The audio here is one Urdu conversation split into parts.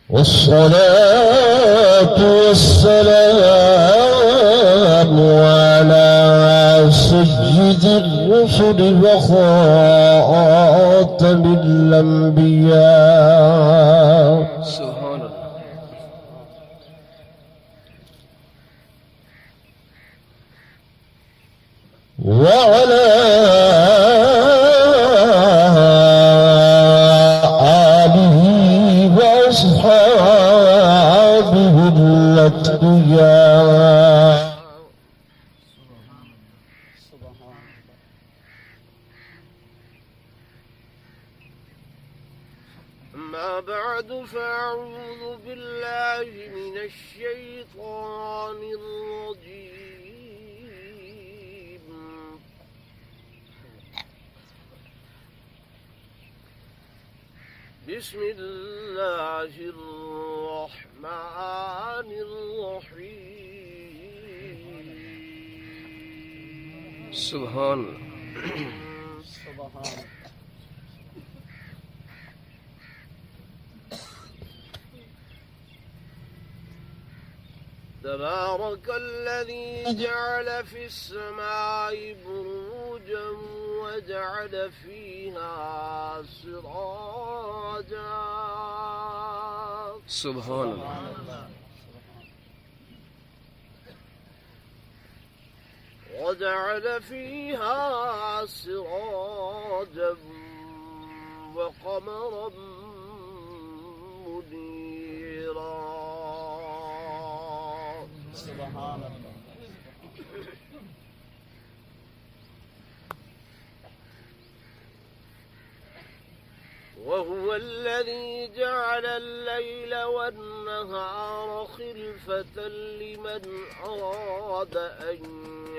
والصلاة والسلام على سيد الرسل وخاتم الأنبياء سبحان الله وعلى آله وأصحابه الأتقياء أما بعد فأعوذ بالله من الشيطان الرجيم بسم الله الرحمن الرحيم سبحان الله تبارك الذي جعل في السماء بروجا وجعل فيها سراجا سبحان الله وجعل فيها سراجا وقمرا منيرا سبحان الله وهو الذي جعل الليل والنهار خلفة لمن أراد أن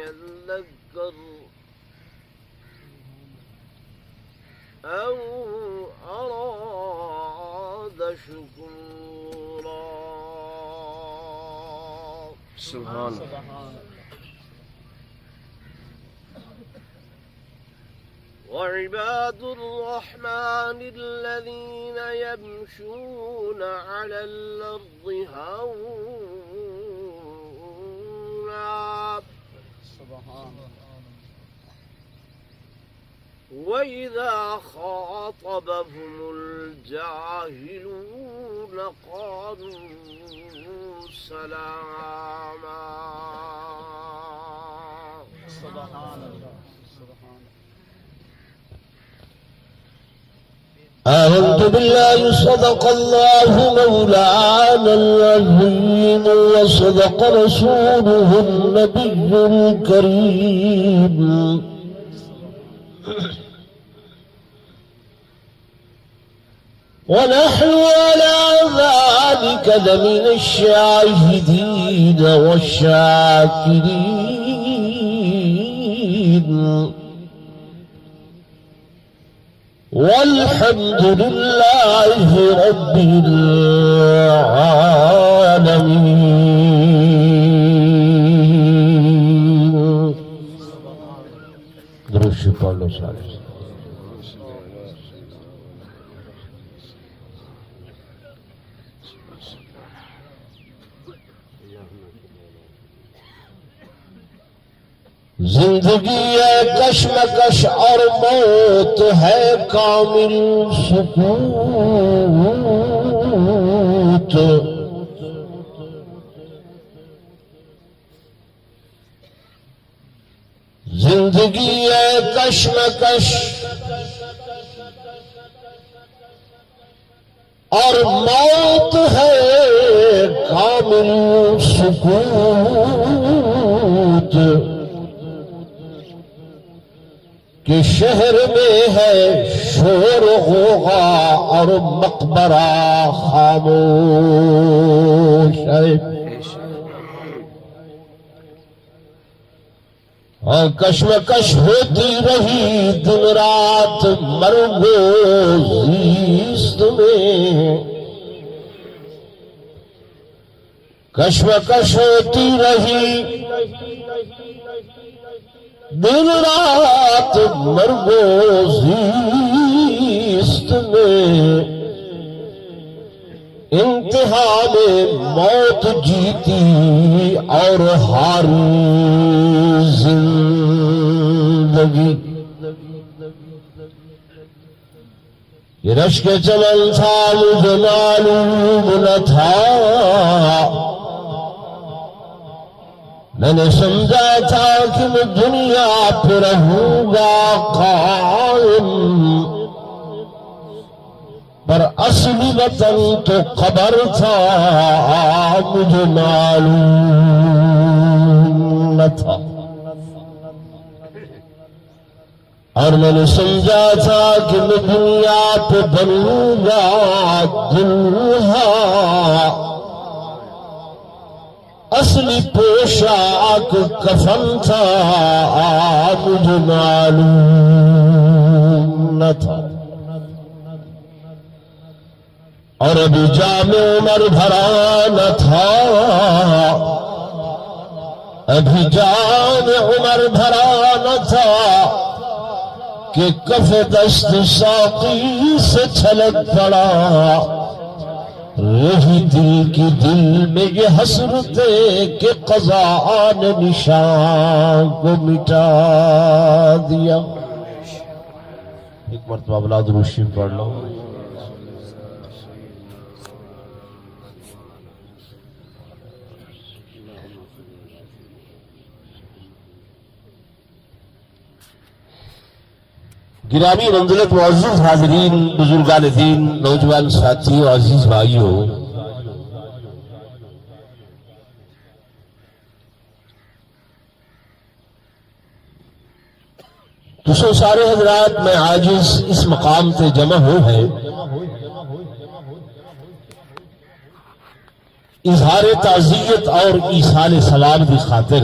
يذكر أو أراد شكورا سبحان الله وعباد الرحمن الذين يمشون على الأرض هونا وإذا خاطبهم الجاهلون قالوا سلاما سبحان الله آمنت بالله صدق الله مولانا العظيم وصدق رسوله النبي الكريم ونحن على ذلك لمن الشاهدين والشاكرين والحمد لله رب العالمين. درود شریف پڑھ لو سارے. زندگی ہے کشمکش اور موت ہے کامل سکوت. زندگی ہے کشمکش اور موت ہے کامل سکوت. کہ شہر میں ہے شور غوغا اور مقبرہ خاموش ہے. اور کشمکش ہوتی رہی دن رات مرگ و زیست میں. کشمکش ہوتی رہی دن رات مرگ و زیست میں، انتہا میں موت جیتی اور ہاری زندگی۔ یہ رشک چمن تھا مجھے معلوم نہ تھا، میں نے سمجھا تھا کہ میں دنیا پہ رہوں گا قائم، پر اصلی وطن تو قبر تھا مجھے معلوم نہ تھا۔ اور میں نے سمجھا تھا کہ میں دنیا پہ بنوں گا دلہا، اصلی پوشاک کفن تھا مجھے معلوم نہ تھا۔ اور ابھی جامع عمر بھرا نہ تھا، ابھی جامع عمر بھرا نہ تھا کہ کف دست ساقی سے چھلک پڑا، رہی دل کی دل میں یہ حسرتیں کہ قضا نے نشان کو مٹا دیا۔ ایک مرتبہ اولاد روشی پڑھ لو۔ گرامی منزلت معزز حاضرین، بزرگان دین، نوجوان ساتھیوں، عزیز بھائیوں، تو سو سارے حضرات میں عاجز اس مقام تے جمع ہو ہے اظہار تعزیت اور ایصال سلام کی خاطر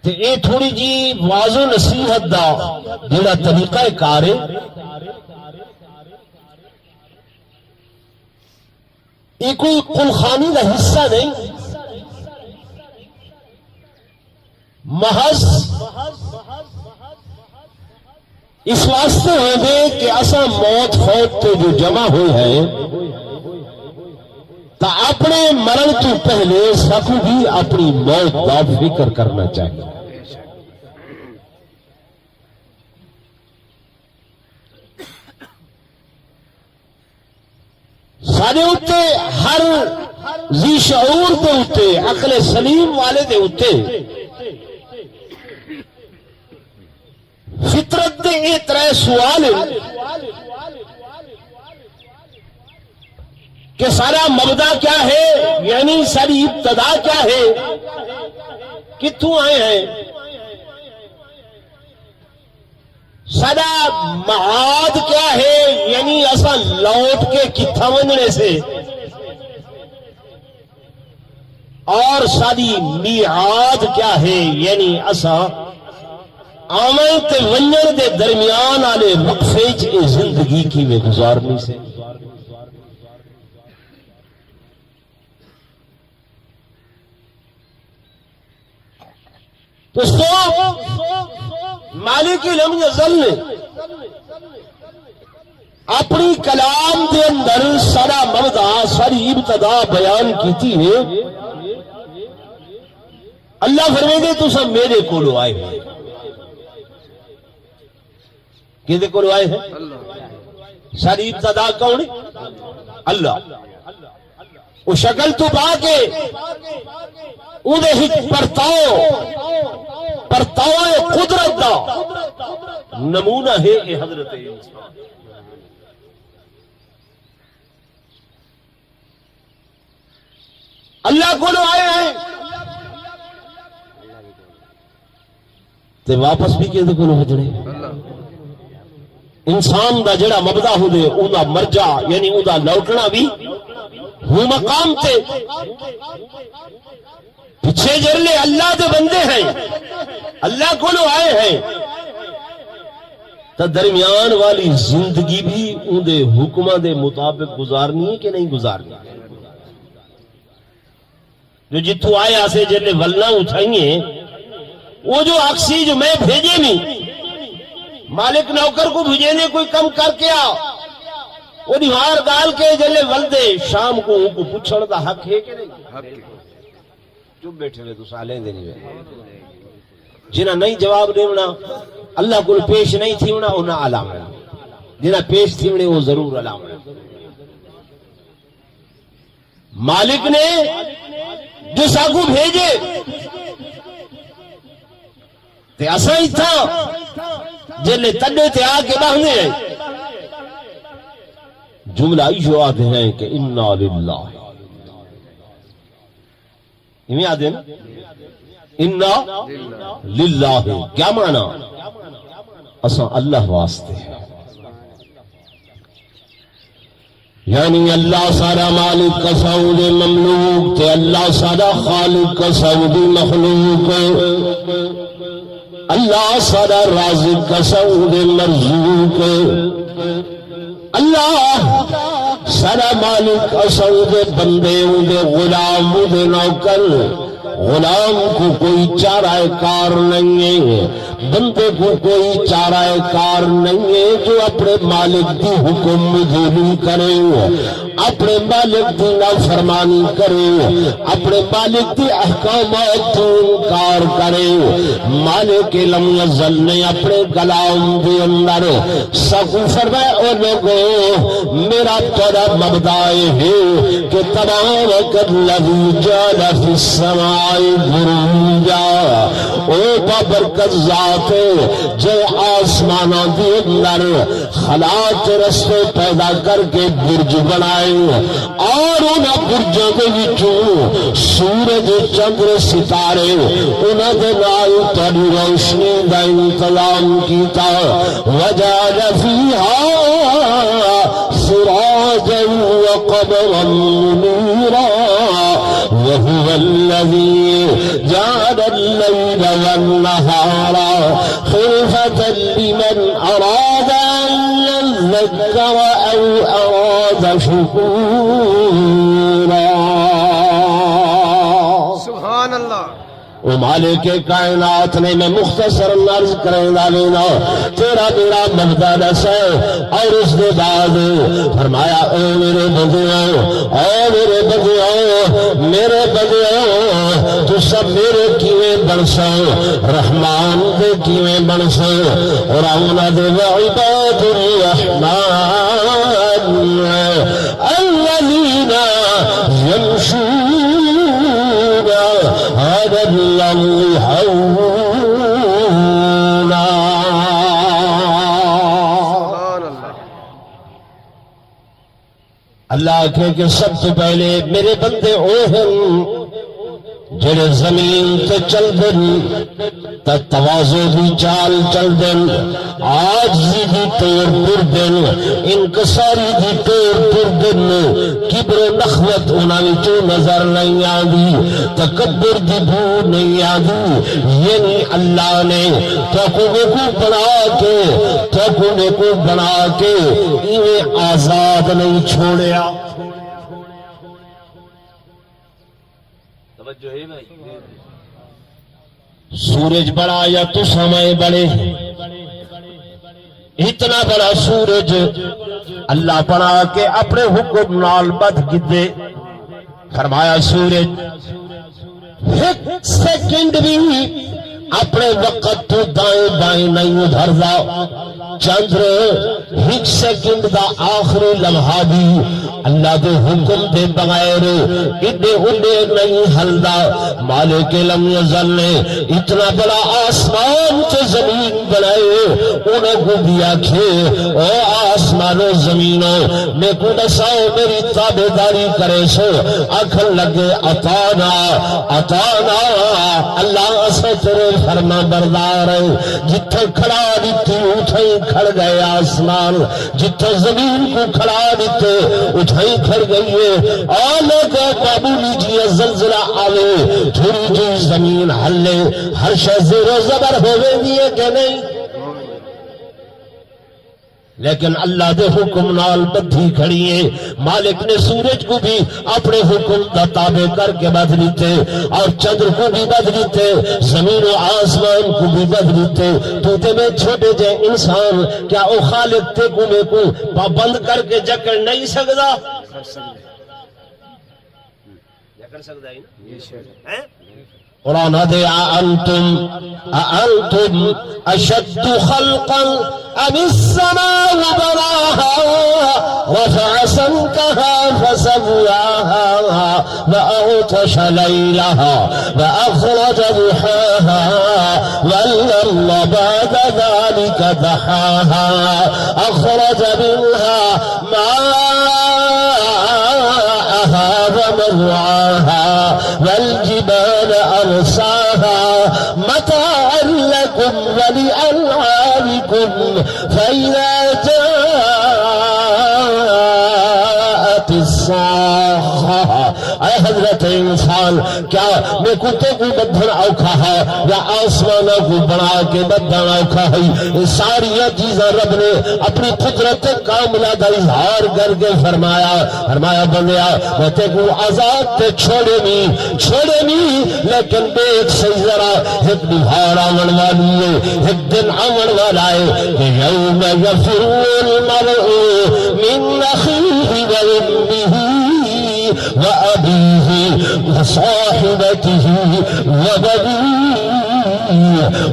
تے اے تھوڑی جی واض و نصیحت دا جڑا طریقہ کار ہے یہ کوئی قلخانی دا حصہ نہیں، محض اس واسطے ہو گئے کہ اساں موت فوت تے جو جمع ہوئے ہیں تا اپنے مرن تو پہلے سکو بھی اپنی موت کا فکر کرنا چاہیے۔ سارے اتے ہر ذی شعور دے اتے، عقل سلیم والے دے اتے فطرت دے یہ ترے سوال کہ سارا مبدا کیا ہے، یعنی ساری ابتدا کیا ہے، کتوں آئے ہیں، سارا معاد کیا ہے، یعنی ایسا لوٹ کے کتھا ونجنے سے، اور ساری میعاد کیا ہے، یعنی ایسا آمن تے ونجن دے درمیان آلے وقفے چے زندگی کی میں گزارنی سے۔ تو مالک علم ازل نے اپنی کلام دے اندر سارا مبدا ساری ابتدا بیان کیتی ہے۔ اللہ فرمائے تو سب میرے کولو آئے ہیں، کدے کولو آئے ہیں؟ ساری ابتدا کون ہے؟ اللہ۔ وہ شکل تو پا کے انہیں پرتاؤ قدرت دا نمونہ ہے یہ حضرت انسان۔ اللہ کو لو آئے ہیں تے واپس بھی کہتے کو لو جڑے انسان دا جڑا مبدا ہو دے او دا مرجع یعنی او دا لوٹنا بھی وہ مقام تے پیچھے جرلے اللہ دے بندے ہیں، اللہ کو لو آئے ہیں تو درمیان والی زندگی بھی ان دے حکمہ دے مطابق گزارنی ہے کہ نہیں گزارنی؟ جو جتوں آئے آسے جلے ولنا اٹھائیے وہ جو اکسی جو میں بھیجے نہیں مالک نوکر کو بھیجے کوئی کم کر کے آ وہ دیوار گال کے جلے ولدے شام کو ان کو پوچھڑ دا حق ہے کہ نہیں؟ چپ بیٹھے ہوئے تو سالیں دے نہیں جنہ نہیں جواب دیونا اللہ کو پیش نہیں تھی ہونا انہاں علام ہے جنہ پیش تھی ہونے وہ ضرور علام ہے مالک نے جو ساکو بھیجے تے اسا ہی تھا جلے تڈے تے آ کے باہنے جملہ ایشو آتے ہیں کہ انا للہ ہمیں آتے ہیں نا انا للہ کیا معنی اسا اللہ واسطے ہیں یعنی اللہ سارا مالک کا سعود مملوک تے اللہ سارا خالق کا سعود مخلوق اللہ سارا رازق کا سعود مرزوق اللہ سارا مالک کا سعود بندے دے غلام دے نوکر غلام کو کوئی چارہ کار نہیں ہے بندے کو کوئی چارہ کار نہیں ہے جو اپنے مالک کی حکم مزوری کرے اپنے مالک کی نافرمانی کرے اپنے مالک کی احکامات کی انکار کرے مالک لم یزل نے اپنے کلام کے اندر سخو فرمائے او لوگو میرا تورا مبدأ ہے کہ تبارک الذی جعل فی السماء بروجا او بابرکت ذات جو آسمانوں کے اندر خلاط رستے پیدا کر کے برج بنائے اور ان برجوں کے وچوں سورج چندر ستارے انہاں دے نال تہاڈی روشنی دا انتظام کیتا وجعل فیہا سراجا وقمرا منیرا وهو الذي جعل الليل والنهار خلفة لمن أراد أن يذكر أو أراد شكورا سبحان اللہ او مالک کائنات نے میں مختصر عرض کرنا لینا تیرا میرا مبدأ دس ہے اور اس کے بعد فرمایا اے میرے بندیوں میرے بندیوں تو سب میرے کیویں بنسو رحمان دے کیویں بنسو اور اونا دے عباد الرحمن الذین یمشون على الأرض هونا اللہ کہ سب سے پہلے میرے بندے وہ ہیں جڑے زمین تے چل دن تواضع دی چال چل دن عاجزی دی طور پر دن انکساری دی طور پر دن کبر و نخوت انہاں وچوں نظر نہیں آندی تکبر دی بو نہیں آندی یعنی اللہ نے کو بنا کے انہیں آزاد نہیں چھوڑیا سورج بڑا یا تو سمے بڑے اتنا بڑا سورج اللہ بنا کے اپنے حکم نال بد گدے فرمایا سورج ایک سیکنڈ بھی اپنے وقت تو دائیں بائیں نہیں ادھردا چندر ایک سیکنڈ دا آخری لمحہ بھی اللہ دے حکم دے بغیر اڈے اڈے نہیں ہلدا مالک لم یزل نے اتنا بڑا آسمان تے زمین بنائے انہیں کو دیا کھے او آسمان و زمینوں میں کو دساؤ میری تابداری کرے سو آکھن لگے عطانا عطانا اللہ سے تیرے فرما بردار ہے جتھے کھڑا دیتی اٹھے کھڑ گئے آسمان جتھے زمین کو کھڑا دیتے اٹھے کھڑ گئی ہے آلے کو قابو لیجیے زلزلہ آوے تھوڑی جی زمین ہلے ہر شے زیر و زبر ہوئے دیئے کہ نہیں لیکن اللہ دے حکم نال بدھی کھڑی ہے. مالک نے سورج کو بھی اپنے حکم دا تابع کر کے بدھ دیتے اور چندر کو بھی بدھ دیتے, زمین و آسمان کو بھی بدھ دیتے. تو تے میں چھوٹے جے انسان کیا او خالق تے کو میں کو پابند کر کے جکڑ نہیں سکدا؟ جکڑ سکدا ہی نا. قرآن دے أأنتم أشد خلقا أم السماء بناها رفع سمكها فسواها وأغطش ليلها وأخرج ضحاها والأرض بعد ذلك دحاها أخرج منها ومرعاها والجبال أرساها متاعا لكم ولأنعامكم فإذا جاءت الصاخة. اے حضرت انسان, کیا میں کتے کو بدھن اوکھا ہے یا آسمانہ کو بنا کے بدھن اوکھا ہے؟ یہ ساری چیزیں رب نے اپنی قدرت کاملہ کا اظہار کر کے فرمایا بندیا میں تے کو آزاد تے چھوڑے نہیں لیکن دیکھ صحیح ذرا ایک بہار آمن والی ہے, ایک دن آمن والا ہے کہ یوم یفر المرء من اخیہ وامہ وأبيه وصاحبته وبنيه.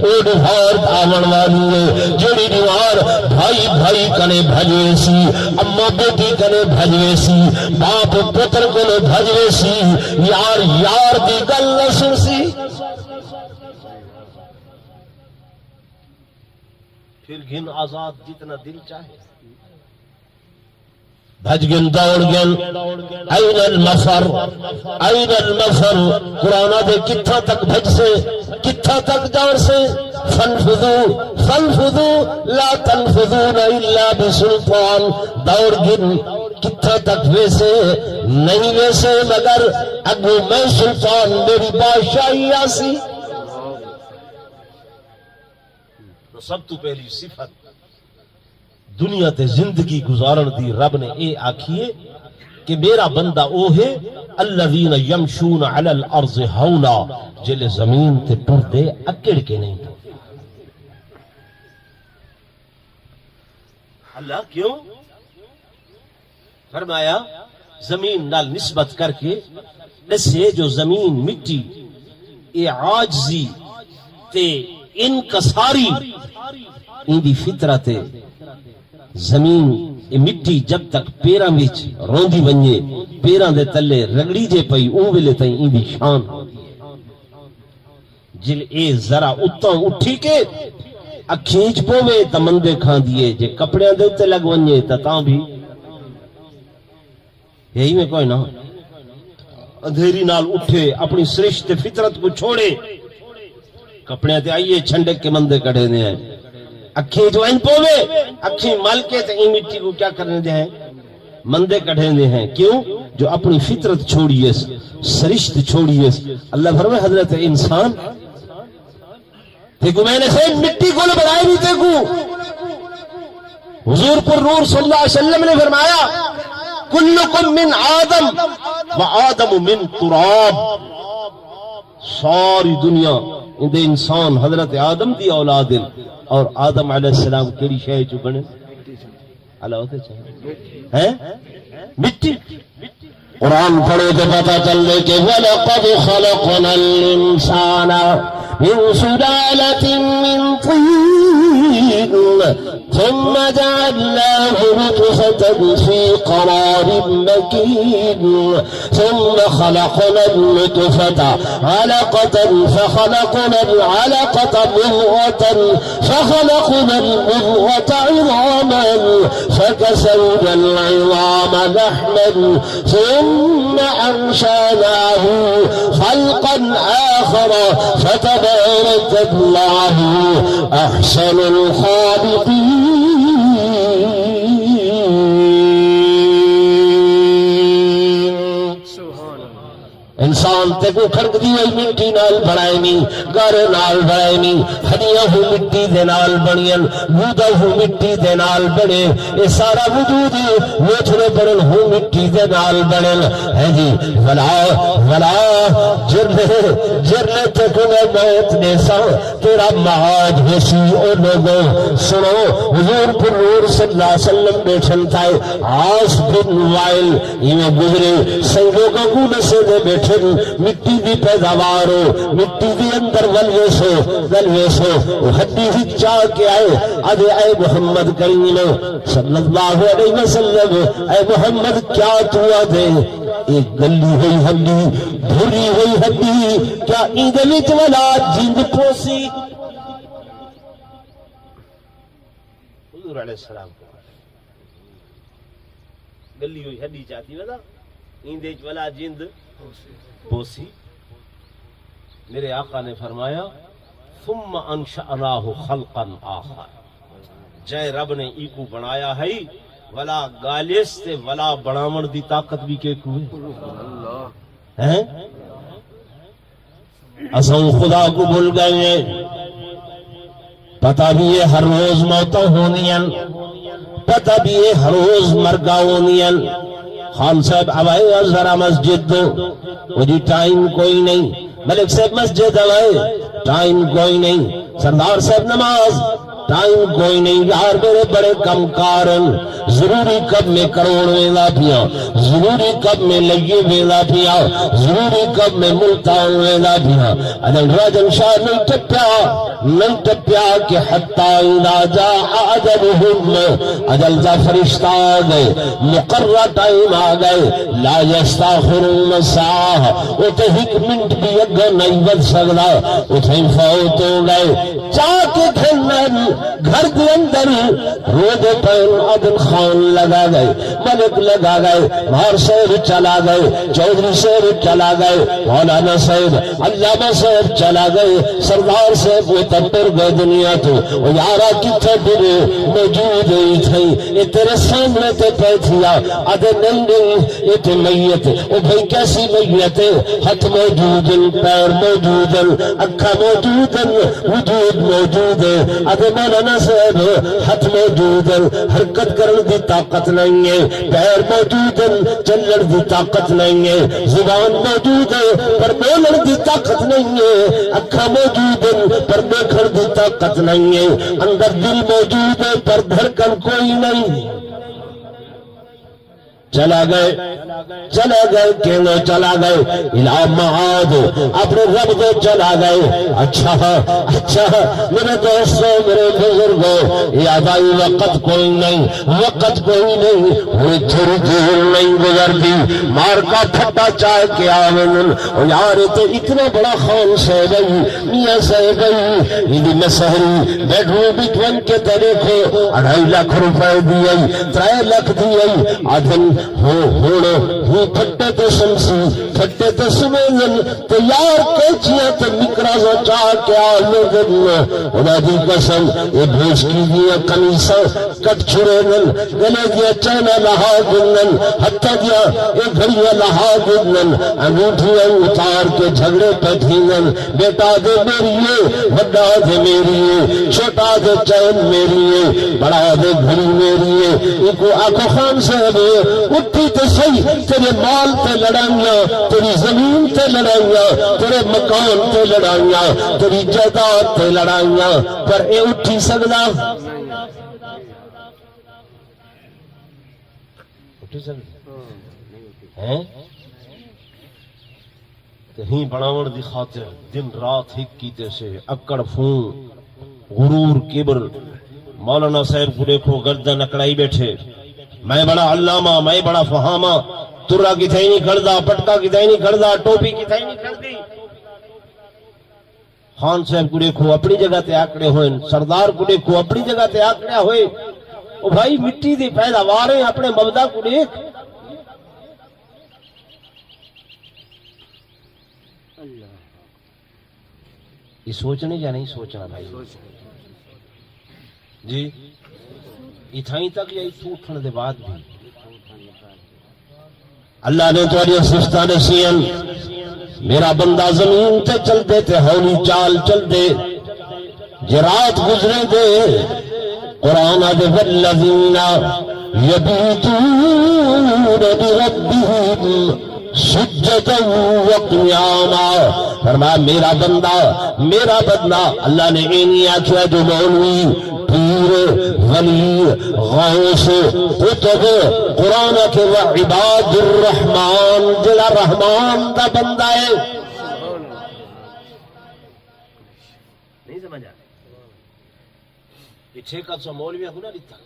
او ڈھار آون والی ہے جڑی ڈھار بھائی کنے بھجوے سی, اما بیٹی کنے بھجوے سی, باپ پتر کنے بھجوے سی, یار دی گل نہ سن سی. پھر گن آزاد جتنا دل چاہے بھج گن دوڑ گن. این المفر قرآن دے کتھا تک بھج سے کتھا تک دوڑ سے. فانفذوا لا تنفذون الا بسلطان. دوڑ گن کتھا تک ویسے نہیں ویسے مگر اگو میں سلطان میری بادشاہی آسی. تو سب تو پہلی صفت دنیا تے زندگی گزارن دی رب نے اے آکھیے کہ میرا بندہ او ہے الذین یمشون علی الارض ہونا, جلے زمین تے ٹر دے اکڑ کے نہیں. اللہ کیوں فرمایا زمین نال نسبت کر کے دسے جو زمین مٹی اے عاجزی تے انکساری ان دی فطرت ہے. زمین مٹی جب تک پیراں وچ روندی ونجے پیراں دے تلے رگڑی جے پئی او ویلے تائیں این دی شان جل اے ذرا اتوں اٹھی کے اکھینچ پوے تا مندے کھان دیے جے کپڑیاں دے تے لگ ونجے تا بھی یہی میں کوئی نہ اندھیری نال اٹھے اپنی سرشت فطرت کو چھوڑے کپڑیاں تے آئیے چھنڈک کے مندے کڑھے دے ہیں اکھیں جو ان پوے اکھیں مل کے تے این مٹی کو کیا کرنے دے ہیں مندے کڑھے دے ہیں. کیوں؟ جو اپنی فطرت چھوڑیے سرشت چھوڑیے. اللہ فرمائے حضرت انسان دیکھو میں نے سے مٹی کو بنائے نہیں دیکھو. حضور پر نور صلی اللہ علیہ وسلم نے فرمایا کلکم من آدم و آدم من تراب. ساری دنیا اندے انسان حضرت آدم دی اولاد اور آدم علیہ السلام کیڑی شے چ بنے اللہ ہوتے چاہے ہیں مٹی. قرآن پڑھے تو پتہ چلے کہ وَلَقَدْ خَلَقْنَا الْإِنسَانَ مِنْ سُلَالَةٍ مِّن طِينٍ ثُمَّ جَعَلْنَاهُ نُطْفَةً فِي قَرَارٍ مَّكِينٍ ثُمَّ خَلَقْنَا النُّطْفَةَ عَلَقَةً فَخَلَقْنَا الْعَلَقَةَ مُضْغَةً فَخَلَقْنَا الْمُضْغَةَ عِظَامًا فَكَسَوْنَا الْعِظَامَ لَحْمًا ثم أنشأناه خلقا آخر فتبارك الله أحسن الخالقين. انسان تے کو کھڑکدی ہوئی مٹی نال بنائے نی گھر نال بنائے نی ہڈیاں ہو مٹی دے نال بنین گودا ہو مٹی دے نال بنے اے سارا وجود ویٹھڑے بنن ہو مٹی دے نال بنن ہے جی ولا جرنے تے کو موت دے سا تیرا معاج ہوسی او لوگوں سنو حضور پر نور صلی اللہ علیہ وسلم بیٹھن تھائے آس بن وائل یہ گزرے سنگوں کا گونے سے دے بیٹھن مٹی دی پیداوار ہو مٹی دی اندر ولویسو ہڈی ہی چاہ کے آئے ادھے اے محمد کریم صلی اللہ علیہ وسلم اے محمد کیا تو دے ایک گلی ہوئی ہڈی بھری ہوئی ہڈی کیا ایندلت والا جند پوسی حضور علیہ السلام کو گلی ہوئی ہڈی چاہتی ودا ایندج والا جند پوسی میرے آقا نے فرمایا ثم انشأناہ خلقا آخر جائے رب نے ایکو بنایا ہے ولا گالیس تے ولا بناون دی طاقت بھی کے کوئی ہیں اساں خدا کو بھول گئے ہیں پتہ بھی ہے ہر روز موتیں ہونیاں پتہ بھی ہے ہر روز مرگا ہونیاں خان صاحب آوائے ذرا مسجد دو وہ جی ٹائم کوئی نہیں ملک صاحب مسجد آوائے ٹائم کوئی نہیں سردار صاحب نماز ٹائم کوئی نہیں یار میرے بڑے کم کارن ضروری کب میں کروڑ ویلا پیا ضروری کب میں لگے ویلا پیا ضروری کب میں ملتان ویلا پیا ادل راجن شاہ نہیں ٹپیا کہ حتی اذا جاء اجلہم اجل کا فرشتہ آ گئے مقرر ٹائم آ گئے لا یستاخرون ساعہ وہ تو ایک منٹ بھی اگر نہیں بد سکتا اتنے فوت ہو گئے چاہ کے کھلن گھر کے اندر رود پین عدل خان لگا گئے ملک لگا گئے مار صاحب چلا گئے چودھری صاحب چلا گئے مولانا صاحب علامہ صاحب چلا گئے سردار صاحب وہ تبر گئے دنیا تو وہ یارا کتنے برے موجود ہی تھے یہ تیرے سامنے تے پیتھیا آدھے نہیں یہ تے میت وہ بھئی کیسی میت ہے ہاتھ موجود پیر موجود اکھا موجود وجود موجود ہے آدھے مولانا صاحب ہاتھ موجود حرکت کرنے دی طاقت نہیں ہے پیر موجود چلن دی طاقت نہیں ہے زبان موجود ہے پر بولن دی طاقت نہیں ہے اکھا موجود پر دیکھن دی طاقت نہیں ہے اندر دل موجود ہے پر دھڑکن کوئی نہیں چلا گئے کیوں چلا گئے الہ معاد اپنے رب کو چلا گئے اچھا میرے دوستوں میرے بزرگوں یہ بھائی وقت کوئی نہیں ہوئی تھوڑی دیر نہیں گزرتی مار کا پھٹا چاہ کے آمن یار تو اتنا بڑا خان صاحب میاں صاحب یہ میں سہری بیڈ روم بٹون کے دیکھو 2.5 لاکھ روپے دیے 3 لاکھ دیے آدھن ہو پھٹے تو شمسی پھٹے تو سمیزن تو یار کیچیاں تو مکرازہ چاہ کے آلوگن خدا دی قسم یہ بھوش کی دیا کمیسا کٹ چھڑے گن گلے دیا چینہ لہا گنن حتی دیا ایک گھڑیاں لہا گنن انگوٹھیاں اتار کے جھگڑے پیٹھینن بیٹا دے میری ہے بڑا دے میری ہے چھوٹا دے چین میری ہے بڑا دے گھڑی میری ہے ایک آنکھوں خان صاحب اٹھی تو صحیح تیرے مال تے لڑائیاں تیری زمین تے لڑائیاں تیرے مکان تے لڑائیاں تیری جائیداد تے لڑائیاں پر اے اٹھی سکدا ہیں کہیں بناون دی خاطر دن رات ہک کیتے سے اکڑ فون غرور کبر مولانا صاحب کو دیکھو گردن اکڑائی بیٹھے میں بڑا علامہ میں بڑا فہامہ ترہ کی تھائی نہیں کھڑدا پٹکا کی تھائی نہیں کھڑدا ٹوپی کی تھائی نہیں کھڑدی خان صاحب کو دیکھو اپنی جگہ تے آکڑے ہوئے سردار کو دیکھو اپنی جگہ تے آکڑے ہوئے او بھائی مٹی دی پیداواریں اپنے مبدا کو دیکھ یہ سوچنے یا نہیں سوچنا بھائی جی اتھائیں تک یا اتھو اٹھنے دے بعد بھی اللہ نے تو آجی سفتہ نسین میرا بندہ زمین تے چل دے تے ہولی چال چل دے جے رات گزرے دے قرآن دے والذین یبیتون لربہم سجدا وقیاما فرمایا میرا بندہ اللہ نے یہ نہیں آخیا جو مولوی پیر ولی غوث قطب قرآن کے وعباد الرحمن جلا رحمان دا بندہ ہے نہیں سمجھا یہ 6 کا سو مولویاں کو نہ دیتا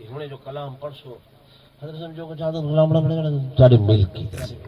انہوں نے جو کلام پڑھو حضرت سمجھو کہ چاہتا غلام بڑا بڑا تھوڑے ملک کی طرح